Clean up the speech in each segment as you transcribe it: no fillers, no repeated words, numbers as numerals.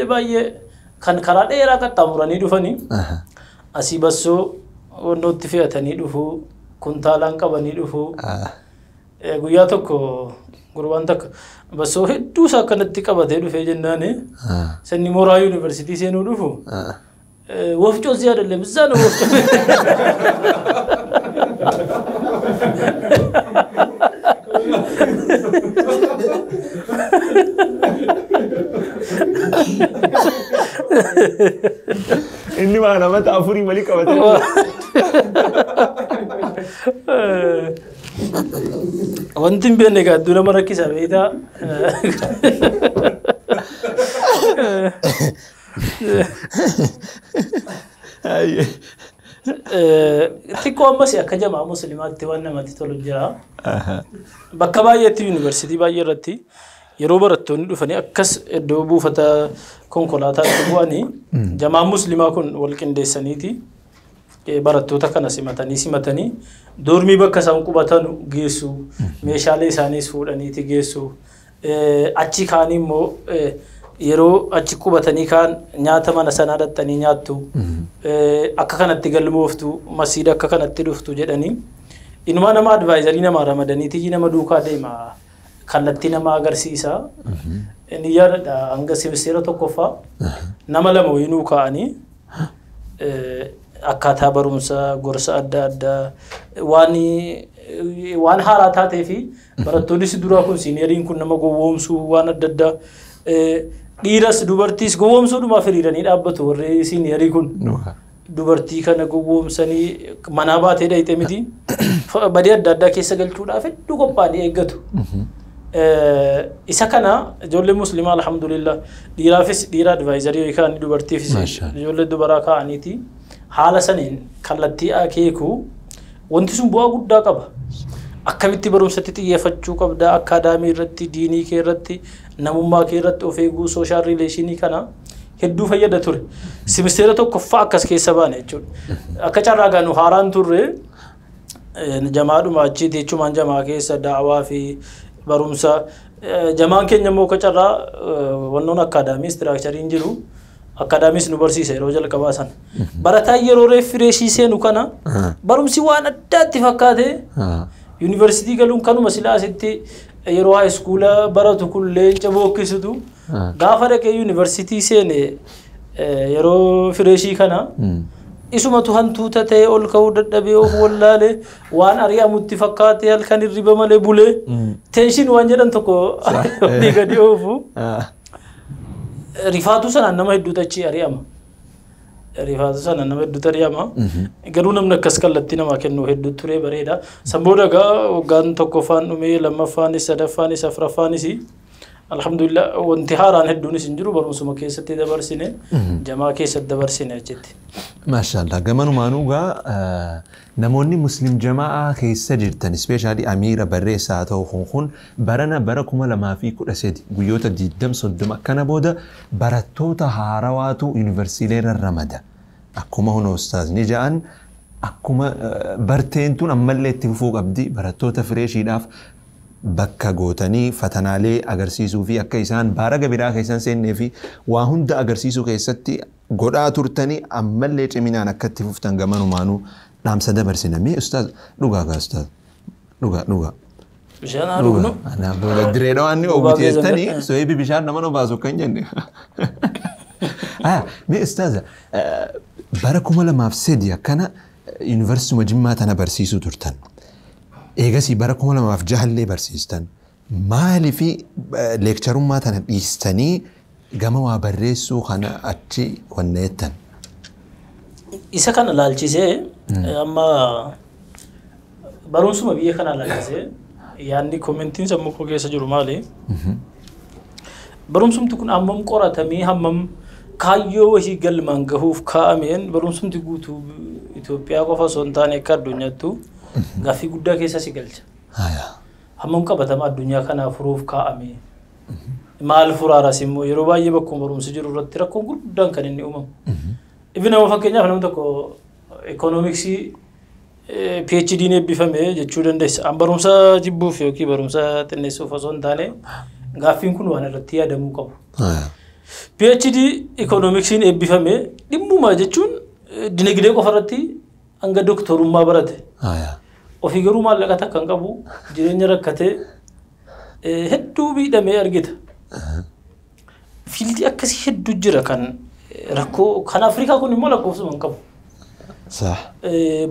baay'ee kan karaa dheeraa qaxxaamuranii dhufanii asii bassoo wannootti fe'atanii dhufu kuntaalaan qabanii dhufu guyyaa tokko gurbaan takka bassoo hedduu isaa akkanatti qabatee dhufee jennaan sanni mooraa yuunivarsiitii seenuu dhufu wafcoo ziyaadallee bizzaan wafcoo inni mana mata afuri mali qabate wanti hin beekne gaa adduna mara kisa beekta xiqqoo ammas akka jamaa muslimaatti waan namatti tolu jira bakka baay'eetti yuunivarsiitii baay'ee irratti yeroo barattoonni dhufanii akkas iddoo buufata konkolaataatti bu'anii jamaa muslimaa kun wal qindeessaniiti barattoota kana simatanii doormii bakka isaan qubatan geessu meeshaalee isaaniis fuudhaniiti geessu achi kaanii immoo yeroo achi qubatanii kaan nyaata mana sanaa dhaxxanii nyaattu akka kanatti galmooftu masiida akka kanatti dhuftu jedhanii inumaa nama advaayizarii nama ramadaniiti nama duukaa deema kallattii nama agarsiisa inni yaadadha hanga simiseera tokkoffaa nama lama wayinuu kaa'anii akkaataa barumsa gorsa adda addaa waan haaraa taatee fi barattoonnis duraa kun siiniyeeriin kun nama gowwoomsuu waan adda addaa dhiiras dubartiis gowwoomsuudhumaaf hiriiranii dhaabbatu warri siiniyeerii kun dubartii kana gowwoomsanii manaa baatee dhayite miti badii adda addaa keessa galchuudhaaf hedduu qophaa'anii eeggatu. isa kana ijoollee muslimaa alhamdulillah dhiiraafis dhiira advaayizarii yookaan dubartiifis ijoollee dubaraa kaa'aniiti haala saniin kallattii akeeku wanti sun bu'aa guddaa qaba akkamitti barumsatti xiyyeeffachuu qabda akaadaamii irratti diinii kee irratti namummaa kee irratti of eeguu sooshaal riileeshinii kana hedduu fayyada ture simisteera tokkoffaa akkas keessa baane jechuudha akka carraa gaanu haaraan turre jamaadhuma achiiti jechumaan jamaa keessa daawaa fi barumsa jamaan keenya immoo kacarraa wannoon akaadaamii istiraakchariin jiru akaadaamis nu barsiisa yeroo jalqabaa san barataa yeroo reeffireeshii seenu kana barumsi waan addaatti fakkaate yuunivarsiitii galuun kanuma silaasitti yeroo haayiskuula baratu kun leenca bookkisitu gaafa dhaqee yuunivarsiitii seene yeroo fireeshii kana isumatu hantuuta ta'e ol ka'uu dadhabee of wallaalee waan ari'amutti fakkaate halkan hirriba malee bulee teenshin waan jedhan tokko ni gadi oofu rifaatu sanaan nama hedduutu achi ari'ama rifaatu sanaan nama hedduutu ari'ama garuu namni akkas kallattii namaa kennu hedduu ture bareeda sanbooda gaa waggaan tokkoffaan dhumee lammaffaanis sadaffaanis afuraffaanis alhamdulillah wanti haaraan hedduunis hin jiru barumsuma keessatti dabarsine jamaa keessatti dabarsine jetti maashaallah gamanumaanuu gaa namoonni muslim jamaa keessa jirtan ispeeshaalii amiira barreessaa ta'u kun barana bara 2013 guyyoota 20 akkana booda barattoota haarawaatu yuunivarsiitiilee ramada akkuma hono ustaazni ja'an akkuma barteentuun ammallee itti fufuu qabdi barattoota fireeshiidhaaf bakka gootanii fatanaalee agarsiisuu fi akka isaan baaraga biraa keessan seennee fi waa hunda agarsiisuu keessatti godhaa turtanii ammallee ciminaan akka itti fuftan gamanumaanuu dhaamsa dabarsina mee ustaaz dhugaa gaa ustaaz dhugaa bishaan haarugnu ana booda direedha waan ni oguteessanii soebi bishaan nama no baasu kan jenne mee ustaaz bara 2003 akkana yuunivarsiitii Jimmaa tana barsiisuu turtan eegasi bara 2006 barsiistan maali fi leekcharummaa tana dhiistanii gama waa barreessuu kana achi wanneettan isa kana laalchisee amma barumsuma biyya kana laalchisee yaanni komentiin sammuu koo keessa jiru maali barumsumti kun hammam qoratamee hammam kaayyoo wahii galmaan gahuuf kaa'ameen barumsumti guutuu Itoophiyaa qofa osoo hin taane akka addunyaattu gaaffii guddaa keessa si galcha hammam qabatama addunyaa kanaa furuuf kaa'ame maal furaaras immoo yeroo baay'ee bakkuma barumsi jiru irratti rakkoon guddaan kan inni uumamu ibina fakkeenyaaf namni tokko ikoonomiksii PhD eebbifame jechuu dandeessa an barumsa jibbuuf yookiin barumsa xinneessuuf osoo hin taane gaaffiin kun waan irratti yaadamuu qabu PhD economicsiin eebbifame dhimmuma jechuun dinagdee qofarratti hanga doktorummaa barate. Ofii garuu maallaqa takka hin qabu jireenya rakkatee hedduu miidhamee argita. Fiildii akkasii hedduu jira kan rakkoo kan Afrikaa kun immoo lakkoofsuma hin qabu.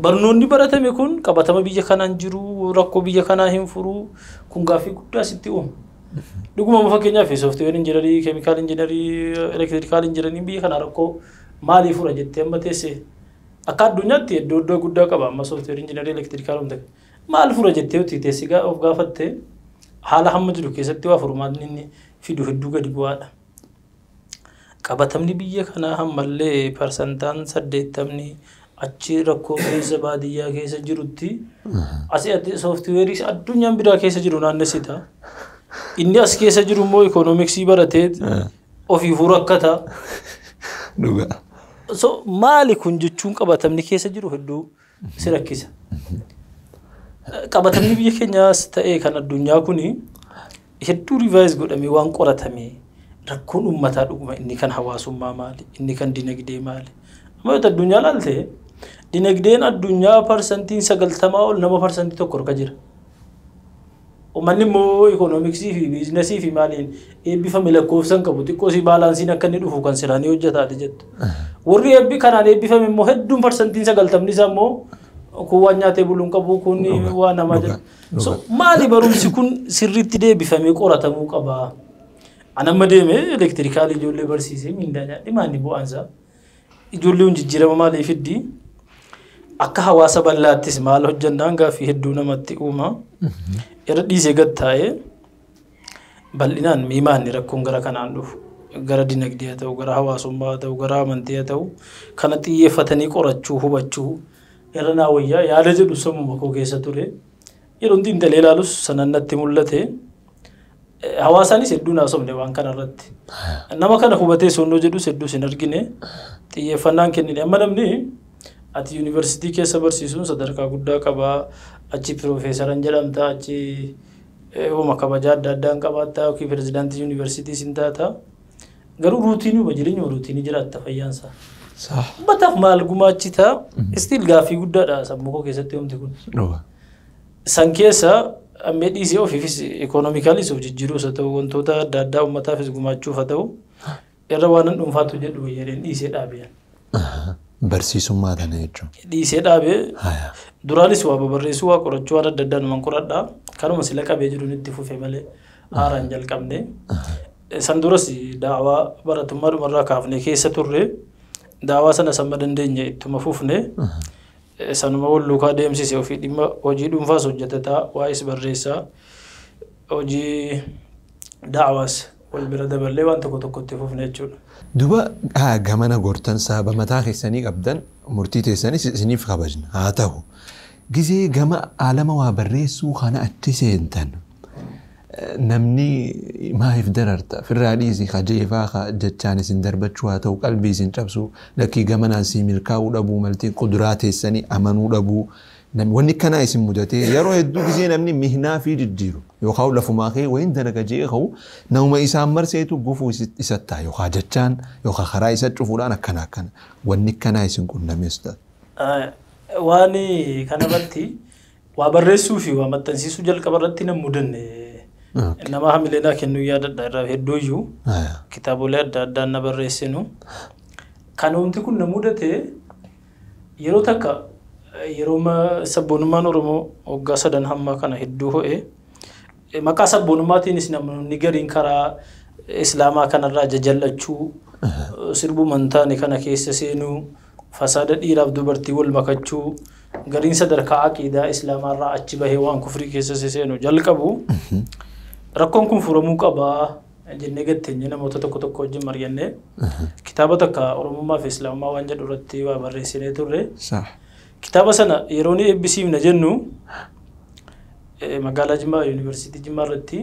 Barnoonni baratame kun qabatama biyya kanaan jiru rakkoo biyya kanaa hin furu kun gaaffii guddaa sitti uuma. Dhuguma fakkeenyaaf software engineering, chemical engineering, electrical engineering biyya kana rakkoo maalii fura jettee amma teessee akka addunyaatti iddoo guddaa qaba amma software engineering, electrical humna maal fura jettee uti teessee of gaafatte haala hamma jiru keessatti waa furmaatni inni fidu hedduu gadi bu'aadha. Qabatamni biyya kanaa hammallee parsantaan 80 achi rakkoo keessa baadiyyaa keessa jirutti asii software addunyaan biraa keessa jiru naannessita. Inni as keessa jiru immoo economicsii baratee ofiifuu rakkata. Dhugaa. So maali kun jechuun qabatamni keessa jiru hedduu si rakkisa. Qabatamni biyya keenyaas ta'ee kan addunyaa kuni hedduu revise godhamee waan qoratamee rakkoon uummataa dhuguma inni kan hawaasummaa maali inni kan dinagdee maali. Amma yoo addunyaa laalte dinagdeen addunyaa parsantiin 90 ol nama parsantii tokko harka jira. Uummanni immoo economicsii fi biizinasii fi maaliin eebbifame lakkoofsan qabu xiqqoo si baalaansiin akka inni dhufu kan siraanii hojjetaati jettu. Warri eebbi kanaan eebbifame immoo hedduun parsantiin 90 isaa immoo kun waan nyaatee buluun qabu kun waan namaa jedhu. So maali barumsi kun sirriitti deebifamee qoratamuu qaba. Anamma deemee elektirikaalii ijoollee barsiisee miindaa nyaadhi maanni bu'aansaa. Ijoollee hun jijjiirama maalii fiddi akka hawaasa bal'aattis maal hojjannaan gaaffii hedduu namatti uuma. Irra dhiisee gad taa'ee bal'inaan miimaanni rakkoon gara kanaan dhufu gara dinagdee haa ta'u gara hawaasummaa haa ta'u gara amantii haa ta'u kana xiyyeeffatanii qorachuu hubachuu irra naa wayyaa yaada jedhu sammuma koo keessa ture. Yeroo hundi intalee ilaalus sanaan natti mul'ate. Hawaasaanis hedduu naasofne waan kanarratti. Nama kana hubatee sonnoo jedhus hedduu sin argine xiyyeeffannaan kennine. Amma namni ati yuunivarsiitii keessa barsiisuun sadarkaa guddaa qabaa. Achi piroofeesaran jedhamta achi hooma kabajaa adda addaan qabaattaa yookiin pirezidaantii yuunivarsiitii sin taata. Garuu ruutiinii jireenya ruutiinii jiraatta fayyaansa. Bataaf maal gumaachita istiil gaaffii guddaadha sammuu koo keessatti homti kun. San keessa ammee dhiisee ofiifis ikoonoomiikaalis of jijjiiruus haa ta'u wantoota adda addaa uummataafis gumaachuuf haa ta'u irra waan dhuunfaatu jedhu yereen dhiisee dhaabee. Barsiisummaa kana jechuun. Dhiisee dhaabee duraanis waa barreessuu waa qorachuu waan adda addaa numan qoradhaa kanuma sila qabee jiruun itti fufee malee haaraan jalqabne. San duras daawaa baratummaa dhumarraa kaafnee keessa turre daawaa sana samma dandeenye ittuma fufne. Sanuma wal lukaa deemsisee ofii dhimma hojii dhuunfaas hojjetataa waa'is barreessaa hojii daawaas wal bira daballee waan tokko tokkotti fufne jechuudha. Duba gamana gortan sababa mataa keessanii qabdan murtii teessanis isiniif kabajna haa ta'u gizee gama alama waa barreessuu kana achi seentan namni maaliif dararta firraa dhiisii kajeefaa jechaan isin darbachuu haa ta'u qalbii isin cabsuu lakkii gamanaan sii milkaa'uu dhabuu maltii quduraa teessanii amanuu dhabuu wanni kanaa isin mudatee yeroo hedduu gizee namni mihnaa fi jijjiiru yookaan lafumaa kee wayin dalaga jee ka'u nama isaan marseetu gufuu isattaa yookaan jechaan yookaan karaa isa cufuudhaan akkana wanni kanaa isin qunnamees ta'a. Waan kanarratti waa barreessuu fi waa maxxansiisuu jalqaba irratti nan mudanne. Nama hamileenaa kennuu yaadadha irraa hedduuyyuu kitaabolee adda addaan na barreessinu. Kan wanti kun na mudate yeroo takka yeroo sabboonummaan Oromoo waggaa 3 hamma kana hedduu ho'e maqaa sabboonummaatiinis namoonni gariin karaa islaamaa kanarraa jajallachuu sirbuu mantaane kana keessa seenuu fasaada dhiiraaf dubartii wal makachuu gariin sadarkaa aqiidaa islaamaarraa achi bahee waan kufrii keessa seenu jalqabu. Rakkoon kun furamuu qabaa jennee gatteenye namoota tokko wajjin mari'annee kitaaba takka Oromummaa fi Islaamummaa waan jedhu irratti waa barreessinee turre. Kitaaba sana yeroo ni eebbisiifna jennu magaalaa Jimmaa yuunivarsiitii Jimmaa irratti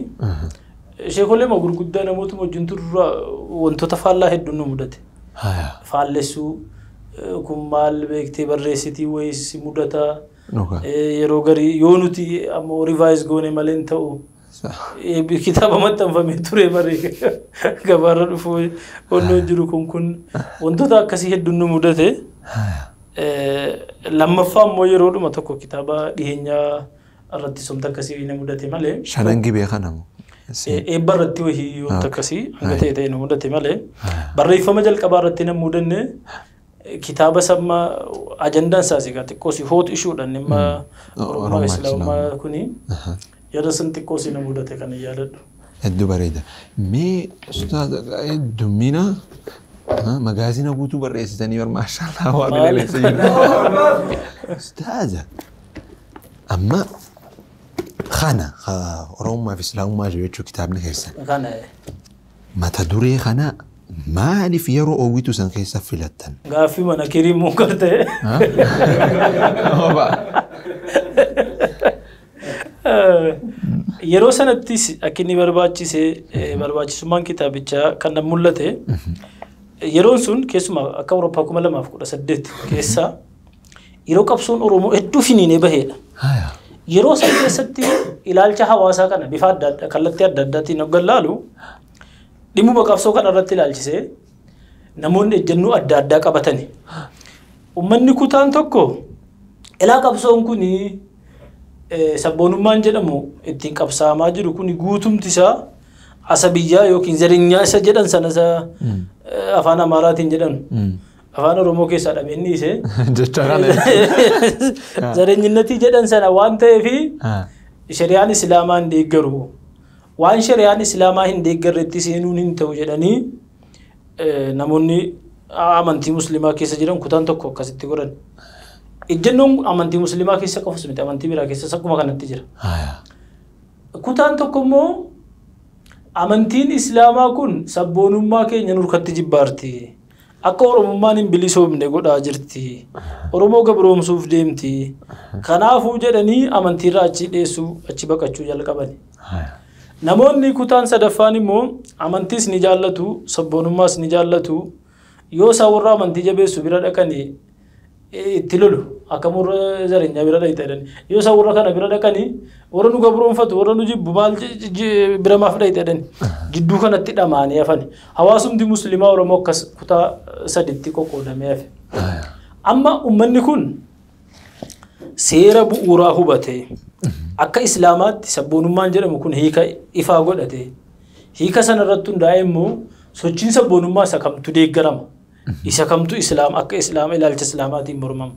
sheekolee gurguddaa namootuma wajjin turre wantoota faallaa hedduun nu mudate. Faallessuu kun maal beektee barreessitii wayis mudata yeroo garii yoo nuti ammoo rivise goone malee ta'u. kitaaba maxxanfamee ture baree gabaarra dhufuu onnoo jiru kun wantoota akkasii hedduun nu mudate. Lammaffaa immoo yeroodhuma tokko kitaaba dhiheenyaa irratti somta akkasii na mudate malee. Shanan Gibee kanamu. Eebba irratti wahii wanta akkasii hanga ta'e na mudate malee. Barreeffama jalqabaa irratti na mudanne kitaaba samma ajandaan isaas egaa xiqqoo si hootu ishuudhaan dhimma Oromoo Islaamaa kuni yeroo san xiqqoo si na mudate kan yaadadhu. Hedduu bareeda. Mee Ustaaz heddummiina magaazina guutuu barreessitanii bar maashaallah waa bineelessa jiru. Ustaaza amma kana Oromummaa fi Islaamummaa jechuu kitaabni keessan. Kana mata duree kana maaliif yeroo oowwitu san keessa filattan? Gaaffii mana kiriimuu gartee. Yeroo sanattis akka inni barbaachisummaan kitaabichaa kan na mul'ate yeroon sun keessumaa akka Awurooppaa 2018 keessa yeroo qabsoon Oromoo hedduu finiinee baheedha. Yeroo san keessatti ilaalcha hawaasaa kana bifa adda addaa kallattii adda addaatiin hogganlaalu dhimma qabsoo kana irratti ilaalchisee namoonni ejjennoo adda addaa qabatani. Uummanni kutaan tokko ilaa qabsoon kuni sabboonummaan jedhamu ittiin qabsaamaa jiru kuni guutumti isaa asabiyyaa yookiin zarinyaa isa jedhan sana isa afaan Amaaraatiin jedhan afaan Oromoo keessaa dhabeenni isee zarinyinnatii jedhan sana waan ta'eefi shari'aan Islaamaa hin deeggaru waan shari'aan Islaamaa hin deeggarretti seenuun hin ta'u jedhanii namoonni amantii musliimaa keessa jiran kutaan tokko akkasitti godhan. Ejjennoon amantii musliimaa keessa qofas miti amantii biraa keessa akkuma kanatti jira. Kutaan tokko immoo amantiin Islaamaa kun sabboonummaa keenya nurkatti jibbaarti. Akka Oromummaan hin bilisoomne godhaa jirti. Oromoo gabroomsuuf deemti. Kanaafuu jedhanii amantiirraa achi dheessuu achi baqachuu jalqabani. Namoonni kutaan sadaffaan immoo amantiis ni jaallatu, sabboonummaas ni jaallatu. Yoo isaan warra amantii jabeessu bira dhaqanii itti lolu akkamurra zareenyaa bira dhayitedhan. Yoo isaan warra kana bira dhaqanii warra nu gabroonfatu warra nu jibbu maal bira maaf dhayitedhan. Jidduu kanatti dhamaanii hafani. Hawaasumti musliimaa Oromoo akkas kutaa saditti qoqqoodamee hafe. Amma uummanni kun seera bu'uuraa hubate akka Islaamaatti sabboonummaan jedhamu kun hiika ifaa godhate. Hiika sanarratti hundaa'e immoo sochiin sabboonummaa isa kamtu deeggarama. Isa kamtu Islaam akka Islaama ilaalcha Islaamaatiin mormama.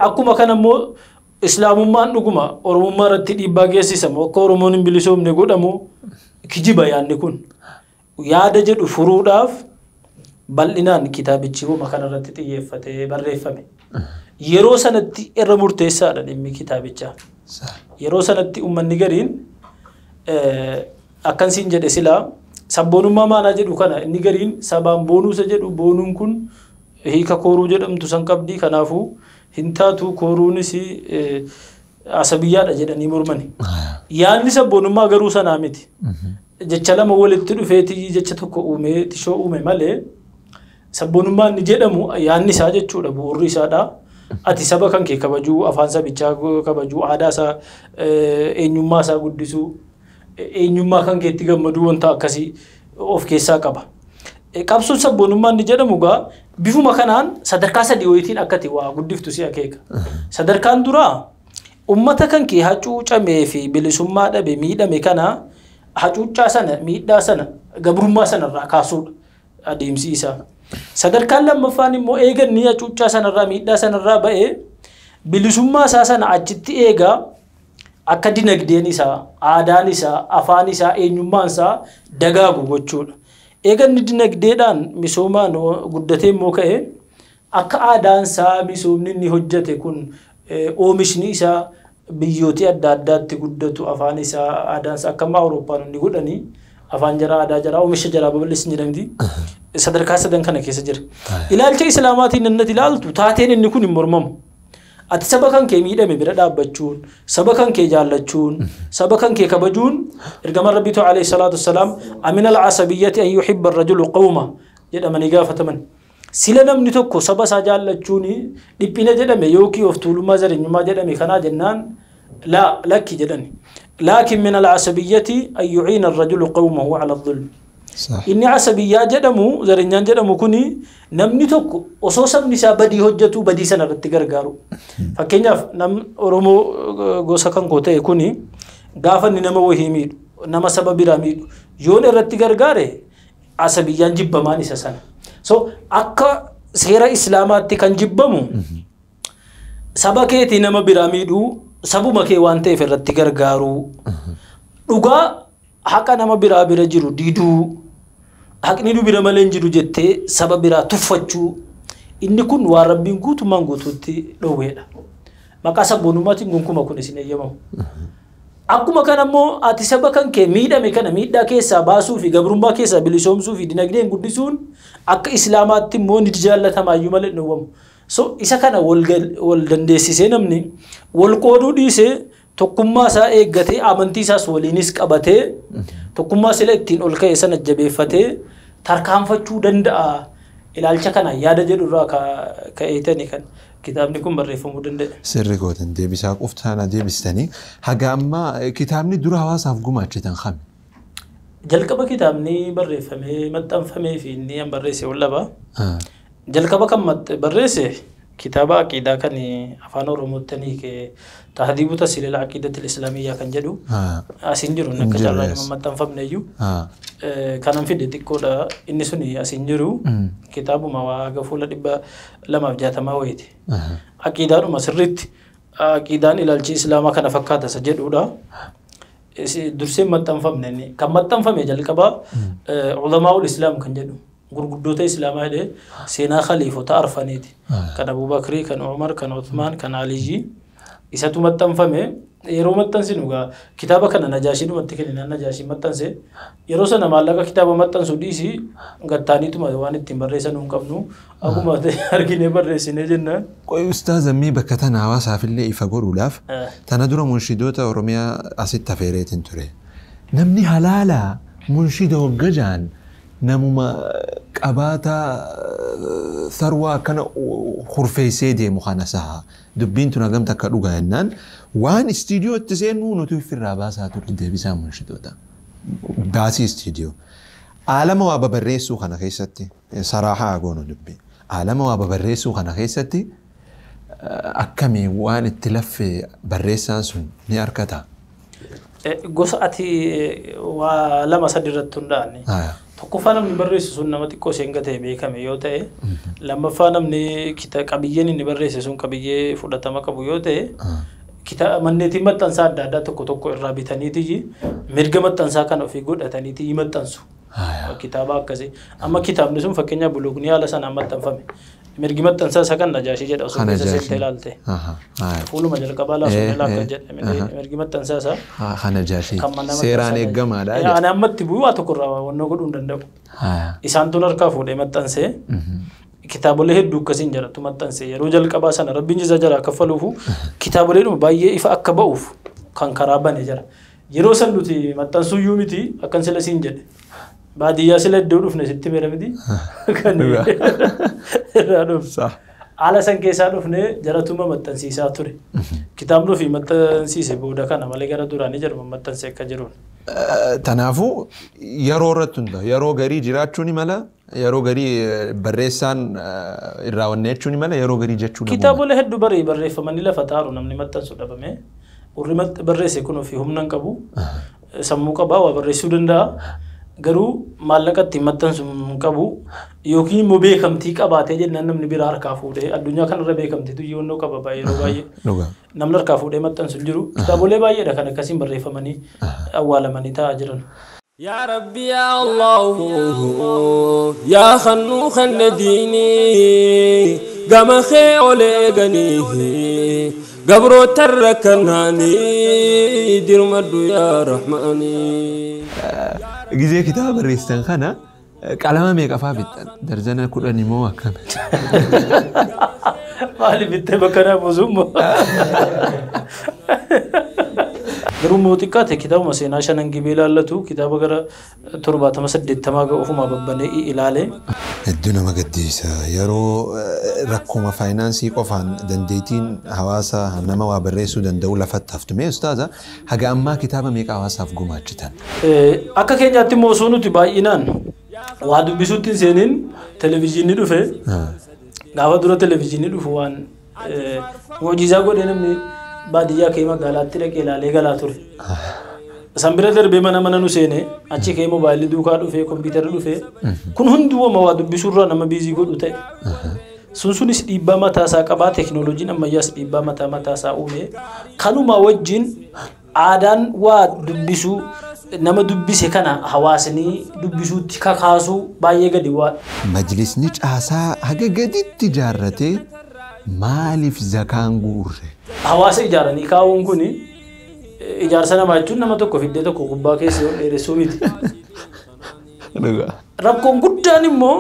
Akkuma kana immoo Islaamummaan dhuguma Oromummaa irratti dhiibbaa geessisamu akka Oromoon hin bilisoomne godhamu kijiba yaadni kun yaada jedhu furuudhaaf bal'inaan kitaabichi homa kanarratti xiyyeeffatee barreeffame. Yeroo sanatti irra murteessaadha dhimmi kitaabichaa. Yeroo sanatti uummanni gariin akkansiin jedhe silaa sabboonummaa maanaa jedhu kana inni gariin sabaan boonuusa jedhu boonuun kun hiika kooruu jedhamtu san qabdii kanaafuu hin taatu kooruunis asabiyyaadha jedhanii mormani. Yaadni sabboonummaa garuu sanaa miti. Jecha lama walitti dhufeetii jecha tokko uumee tishoo uume malee sabboonummaan ni jedhamu yaadni isaa jechuudha bu'uurri isaadha. Ati saba kan kee kabajuu afaan sabichaa kabajuu aadaa isaa eenyummaa isaa guddisuu eenyummaa kan keetti gammaduu wanta akkasii of keessaa qaba. Qabsoon sabboonummaan ni jedhamu gaa bifuma kanaan sadarkaa sadii wayitiin akkati waa guddiftu si akeeka. Sadarkaan duraa ummata kan kee hacuucamee fi bilisummaa dhabe miidhame kana hacuuccaa sana miidhaa sana gabrummaa sanarraa kaasuudha adeemsi isaa. Sadarkaan lammaffaan immoo eeganni hacuuccaa sanarraa miidhaa sanarraa ba'ee bilisummaa isaa sana achitti eegaa akka dinagdeen isaa, aadaan isaa, afaan isaa, eenyummaan isaa dagaagu gochuudha. Eeganni dinagdeedhaan misoomaan guddatee immoo ka'e akka aadaan isaa misoomni inni hojjete kun oomishni isaa biyyooti adda addaatti guddatu afaan isaa aadaan isaa akka Awurooppaan inni godhanii afaan jaraa aadaa jaraa oomisha jaraa babal'isni jedhamti. Sadarkaa sadan kana keessa jira. Ilaalcha Islaamaatiin innati ilaaltu taateen inni kun hin mormamu. Ati saba kan kee miidhame bira dhaabbachuun, saba kan kee jaallachuun, saba kan kee kabajuun ergamaan Rabbiitu alayhi salaatu wassalaam amina al-asabiyyati an yuhibba ar-rajulu qawma jedhamanii gaafataman. Sila namni tokko saba isaa jaallachuun dhiphina jedhame yookiin of tuulummaa zareenyummaa jedhame kanaa jennaan lakki jedhani. لكن من العصبية أن يعين الرجل قومه على الظلم صح إني عصبية جدمو زرنيان جدمو كوني نمني توكو وصوصا نساء بدي هجتو بدي سنة رتقرقارو فكينياف نم أرومو غوسا كان قوتي كوني غافا نما وهيميد نما سبب راميد يون رتقرقاري عصبيان جبمان سسانا so akka seera islaamaatti kan jibbamu saba keetii nama biraa miidhuu sabuma kee waan ta'eef irratti gargaaru dhugaa haqa nama biraa bira jiru diduu haqni nu bira malee jiru jettee saba biraa tuffachuu inni kun waan rabbiin guutumaan guutuutti dhoowweedha maqaa sabboonumaatiin gonkumaa kun isin eeyyamamu akkuma kana immoo ati saba kan kee miidhame kana miidhaa keessaa baasuu fi gabrummaa keessaa bilisoomsuu fi dinagdeen guddisuun akka islaamaatti immoo ni jaallatamaayyu malee dhowwamu so isa kana wal dandeessisee namni wal qooduu dhiisee tokkummaa isaa eeggatee amantii isaas waliinis qabatee tokkummaa sila ittiin ol ka'e sana jabeeffatee tarkaanfachuu danda'a ilaalcha kana yaada jedhu irraa ka'eetanii kan kitaabni kun barreeffamuu danda'e. Sirri gootan deebisaa qoftaana deebistanii haga ammaa kitaabni dura hawaasaaf gumaachitan kami? Jalqaba kitaabni barreeffamee maxxanfamee fi inni an barreesse wallaba. Jalqaba kan barreesse kitaaba aqiidaa kan afaan oromoottanii ke tahdiibu tasiilil aqiidatil islaamiyyaa kan jedhu asiin jiru akka carraa nama maxxanfamne iyyuu kanan fide xiqqoodha inni suni asiin jiru kitaabuma waaga fuula 260 wayiiti aqiidaadhuma sirriitti aqiidaan ilaalchi islaamaa kana fakkaata isa jedhudha dursee maxxanfamne kan maxxanfame jalqaba ulamaa'ul islaam kan jedhu gurguddoota islaamaa jedhee seenaa khaliifota arfaniiti kan Abuubakrii kan Umar kan Uthmaan kan Aliyyi isatu maxxanfame yeroo maxxansinu gaa kitaaba kana najaashiidhumatti kenninaan najaashii maxxanse yeroo sana maallaqa kitaaba maxxansu dhiisi gattaaniituma waan ittiin barreessan hin qabnu akkuma arginee barreessinee jennaan. Qoy Ustaaz ammii bakka tana hawaasaaf illee ifa godhuudhaaf tana dura munshidoota Oromiyaa asitti afeereetiin ture. Namni halaalaa munshida hoggajaan namuma qabaata sarwaa kana hurfeessee deemu kana saha dubbiin tun hagamta akka dhugaa jennaan waan istiidiyootti seenuu nuti ofirraa baasaa turre deebisaa munshidoota baasii istiidiyoo aalama waa babarreessuu kana keessatti saraahaa goonu dubbii aalama waa babarreessuu kana keessatti akkamii waan itti laffee barreessaan sun ni harkata. Gosa ati waa lama sadi irratti hundaa'ani. Tokkoffaa namni barreessu sun nama xiqqoo isheen gatee beekame yoo ta'e lammaffaa namni qabiyyeen inni barreesse sun qabiyyee fudhatama qabu yoo ta'e manneetiin maxxansaa adda addaa tokko tokko irraa bitaniiti mirga maxxansaa kana ofii godhataniiti maxxansu kitaaba akkasii amma kitaabni sun fakkeenyaaf buloogni haala sanaan maxxanfame mirgi maxxansaa isa kan najaashii jedha osoo keessa seentee ilaalte fuuluma jalqabaa laasuun akka jedhame mirgi maxxansaa isaa najaashii seeraan eeggamaadha. Ani ammatti bu'uu waa tokko irraa wannoo godhuu hin danda'u. Isaan tun harkaa fuudhee maxxansee kitaabolee hedduu akkasiin jedhatu maxxansee yeroo jalqabaa sana rabbiin jisa jala kaffaluufu kitaaboleedhuma baay'ee ifa akka ba'uuf kan karaa bane jira. Yeroo san nuti maxxansuuyyuu miti akkan sila siin jedhe. Baadiyyaa sila iddoo dhufne sitti meera miti. Kan irraa dhufsa. Haala san keessaa dhufne jaratuma maxxansiisaa ture. Kitaabni ofii maxxansiise booda kana malee gara duraanii jedhama maxxansee akka jiruun. Tanaafuu yeroo irratti hunda yeroo garii jiraachuu ni mala yeroo garii barreessaan irraa wanneechuu ni mala yeroo garii jechuu dhabu. Kitaabolee hedduu barreeffamanii lafa taaru namni maxxansu dhabame. Urri barreesse kun ofii humna hin qabu. Sammuu qabaa waa barreessuu danda'a. Garuu maallaqa ittiin maxxansu hin qabu yookiin immoo beekamtii qabaatee jennaan namni biraa harkaa fuudhee addunyaa kanarra beekamtiitu yeroo qaba yeroo baay'ee namni harkaa fuudhee maxxansu hin jiru kitaabolee baay'eedha kan akkasiin barreeffamanii awwaalamanii taa'aa jiran. يا ربي يا الله يا خنو خن ديني قام خيولي غنيه قبرو تركناني دير مدو يا رحماني ጊዜ kitaaba barreessitan kana qalama meeqa fa'aa bittan darzana 10 moo akkam maali bittee bakka na buzummo garuu mootiqqaate kitaabuma seenaa shanan gibee ilaallatu kitaaba gara 78 ga ofuma babbanee ilaale. Hedduu nama gaddisiisa yeroo rakkuma faayinaansii qofaan dandeettiin hawaasa nama waa barreessuu danda'u lafatti haftume ustaaza haga ammaa kitaaba meeqa hawaasaaf gumaachitan? Akka keenyaatti immoo osoo nuti baay'inaan waa dubbisuutti hin seeniin televezyiinii dhufe gaafa dura televezyiinii dhufu waan mucjizaa godhee namni baadiyyaa kee magaalaatti dhaqee ilaalee galaa ture. Sambira darbee mana nu seene achi kee moobaayilii duukaa dhufee kompiitara dhufee kun hundumaa waa dubbisuurraa nama biizii godhu ta'e. Sunis dhiibbaa mataasaa qabaa teknooloojiin ammayyaas dhiibbaa mataasaa uume kanuma wajjin aadaan waa dubbisuu nama dubbise kana hawaasni dubbisuutti kakaasuu baay'ee gadi waa. Majlisni caasaa haga gaditti ijaarratee maaliif zakaan guurre? Hawaasa ijaaranii kaa'uun kuni ijaarsa namaa jechuun nama tokko fiddee tokko gubbaa keessa yoo dheeressuu miti. Rakkoon guddaan immoo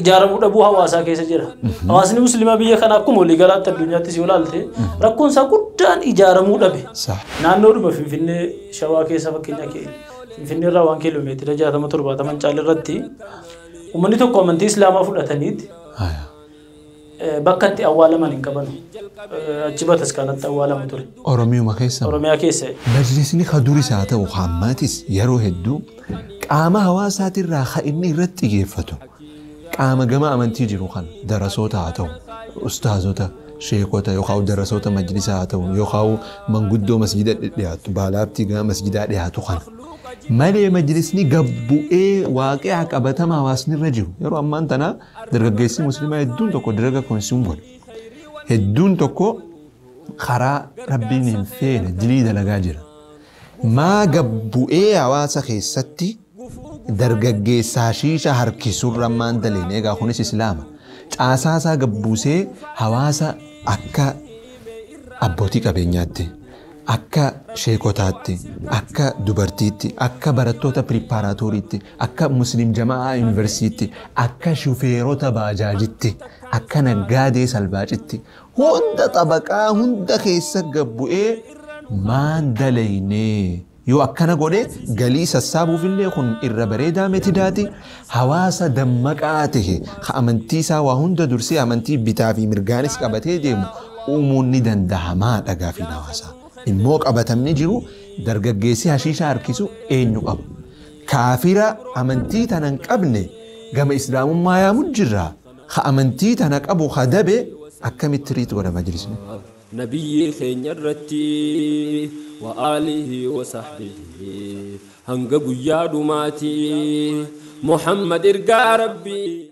ijaaramuu dhabuu hawaasaa keessa jira. Hawaasni musliimaa biyya kana akkuma waliigalaatti addunyaattis yoo ilaalte rakkoon isaa guddaan ijaaramuu dhabe. Naannoodhuma Finfinnee Shawaa keessa fakkeenya Finfinnee irraa waan kiiloomeetira 60-70 caalirratti uummanni tokko amantii Islaamaa fudhataniiti. Bakka itti awwaalaman hin qaban. Achi bataskaanatti awwaalamu ture. Oromiyaa keessa. Majlisni kaduris haa ta'u hammaatis yeroo hedduu qaama hawaasaatirraa inni irratti xiyyeeffatu. Qaama gama amantii jiru kan darasoota haa ta'u, ustaazota, sheekota yookaan darasoota majlisaa haa ta'u yookaan manguddoo masjida dhiyaatu, baalaabtii gama masjidaa dhiyaatu kan. Malee majlisni gabbu'ee waaqee qabatama hawaasni irra jiru. Yeroo ammaan tana dargaggeessi musliimaa hedduun tokko dalaga konsuum godhu. Hedduun tokko karaa rabbiin hin feene dilii dalagaa jira. Maa gabbu'ee hawaasa keessatti dargaggeessaa shiisha harkisurra maan daleen egaa kunis islaama. Caasaasaa gabbuusee hawaasa akka abbootii qabeenyaatti. Akka sheekotaatti, akka dubartiitti, akka barattoota piripaaraatooriitti, akka musliim jamaa yuunivarsiitti, akka shufeerota baajaajitti, akka naggaadee salbaacitti hunda xabaqaa hunda keessa gabbu'ee maan dalaynee yoo akkana godhe galii sassaabuufillee kun irra bareedaa metidaati hawaasa dammaqaa ta'e amantii isaa waa hunda dursee amantii bitaa fi mirgaanis qabatee deemu uumuun ni danda'amaa dhagaafiin hawaasaa. Immoo qabatamni jiru dargaggeessi hashiisha harkisu eenyu qabu. Kaafira amantii tana hin qabne gama islaamummaa yaamu jirra. Ha amantii tana qabu hadabe akkamitti riitu godha majlisni. Nabiyyi keenya irratti wa aalihi wa sahbihi hanga guyyaa dhumaati Muhammad ergaa Rabbii.